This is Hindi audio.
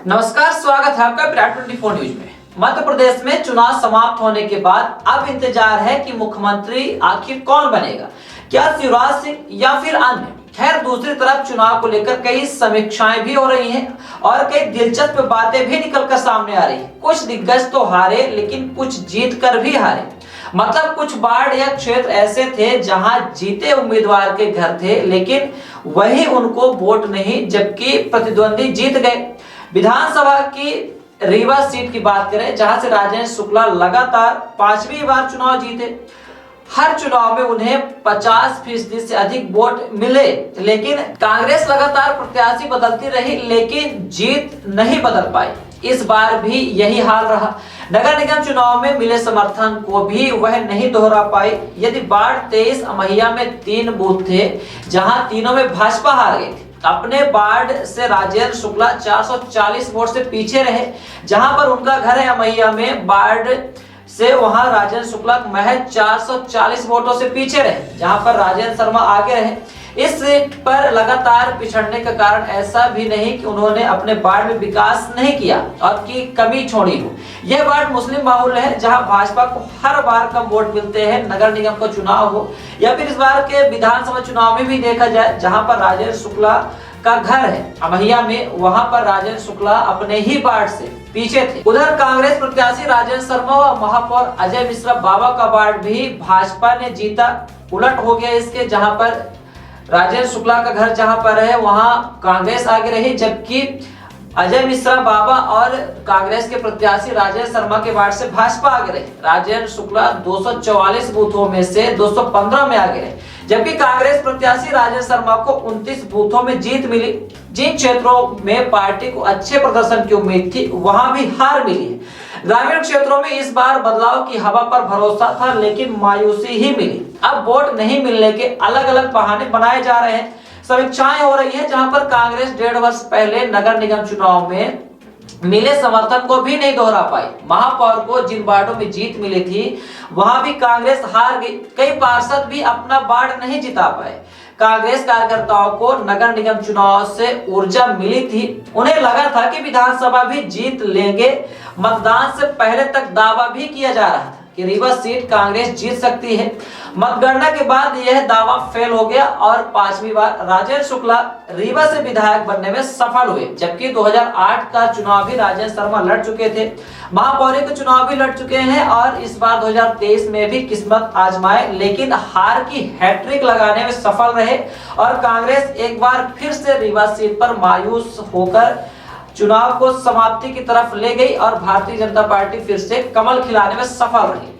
नमस्कार, स्वागत है आपका विराट 24 न्यूज में। मध्य प्रदेश में चुनाव समाप्त होने के बाद अब इंतजार है कि मुख्यमंत्री आखिर कौन बनेगा, क्या शिवराज सिंह या फिर अन्य। खैर, दूसरी तरफ चुनाव को लेकर कई समीक्षाएं भी हो रही हैं और कई दिलचस्प बातें भी निकलकर सामने आ रही हैं। कुछ दिग्गज तो हारे, लेकिन कुछ जीत कर भी हारे। मतलब कुछ वार्ड या क्षेत्र ऐसे थे जहां जीते उम्मीदवार के घर थे, लेकिन वही उनको वोट नहीं, जबकि प्रतिद्वंदी जीत गए। विधानसभा की रीवा सीट की बात करें, जहां से राजेंद्र शुक्ला लगातार 5वीं बार चुनाव जीते। हर चुनाव में उन्हें 50% से अधिक वोट मिले, लेकिन कांग्रेस लगातार प्रत्याशी बदलती रही, लेकिन जीत नहीं बदल पाई। इस बार भी यही हाल रहा। नगर निगम चुनाव में मिले समर्थन को भी वह नहीं दोहरा पाई। यदि वार्ड 23 अमैया में 3 बूथ थे, जहां तीनों में भाजपा हार गई थी। अपने वार्ड से राजेंद्र शुक्ला 440 वोट से पीछे रहे, जहां पर उनका घर है अमैया में। वार्ड से वहां राजेंद्र शुक्ला महज 440 वोटों से पीछे रहे, जहां पर राजेंद्र शर्मा आगे रहे। इस सीट पर लगातार पिछड़ने का कारण ऐसा भी नहीं कि उन्होंने अपने वार्ड में विकास नहीं किया और की कमी छोड़ी हो। यह वार्ड मुस्लिम बाहुल्य है, जहां भाजपा को हर बार कम वोट मिलते हैं। नगर निगम का चुनाव हो या फिर इस बार के विधानसभा चुनाव में भी देखा जाए, जहां पर राजेंद्र शुक्ला का घर है अमैया में, वहां पर राजेंद्र शुक्ला अपने ही वार्ड से पीछे थे। उधर कांग्रेस प्रत्याशी राजेंद्र शर्मा और महापौर अजय मिश्रा बाबा का वार्ड भी भाजपा ने जीता। उलट हो गया इसके, जहां पर राजेंद्र शुक्ला का घर जहां पर है वहां कांग्रेस आगे रही, जबकि अजय मिश्रा बाबा और कांग्रेस के प्रत्याशी राजेंद्र शर्मा के वार्ड से भाजपा आगे रही। राजेंद्र शुक्ला 244 बूथों में से 215 में आगे रहे, जबकि कांग्रेस प्रत्याशी राजेंद्र शर्मा को 29 बूथों में जीत मिली। जिन क्षेत्रों में पार्टी को अच्छे प्रदर्शन की उम्मीद थी, वहां भी हार मिली है। ग्रामीण क्षेत्रों में इस बार बदलाव की हवा पर भरोसा था, लेकिन मायूसी ही मिली। अब वोट नहीं मिलने के अलग अलग बहाने बनाए जा रहे हैं। समीक्षाएं हो रही है, जहां पर कांग्रेस 1.5 वर्ष पहले नगर निगम चुनाव में मिले समर्थन को भी नहीं दोहरा पाई। महापौर को जिन वार्डों में जीत मिली थी, वहां भी कांग्रेस हार गई। कई पार्षद भी अपना वार्ड नहीं जिता पाए। कांग्रेस कार्यकर्ताओं को नगर निगम चुनाव से ऊर्जा मिली थी। उन्हें लगा था कि विधानसभा भी जीत लेंगे। मतदान से पहले तक दावा भी किया जा रहा था कि रीवा सीट कांग्रेस जीत सकती है। मतगणना के बाद यह दावा फेल हो गया और 5वीं बार राजेंद्र शुक्ला रीवा से विधायक बनने में सफल हुए, जबकि 2008 का चुनाव भी राजेंद्र शर्मा लड़ चुके थे। महापौर के चुनाव भी लड़ चुके हैं और इस बार 2023 में भी किस्मत आजमाए, लेकिन हार की हैट्रिक लगाने में सफल रहे और कांग्रेस एक बार फिर से रीवा सीट पर मायूस होकर चुनाव को समाप्ति की तरफ ले गई और भारतीय जनता पार्टी फिर से कमल खिलाने में सफल रही।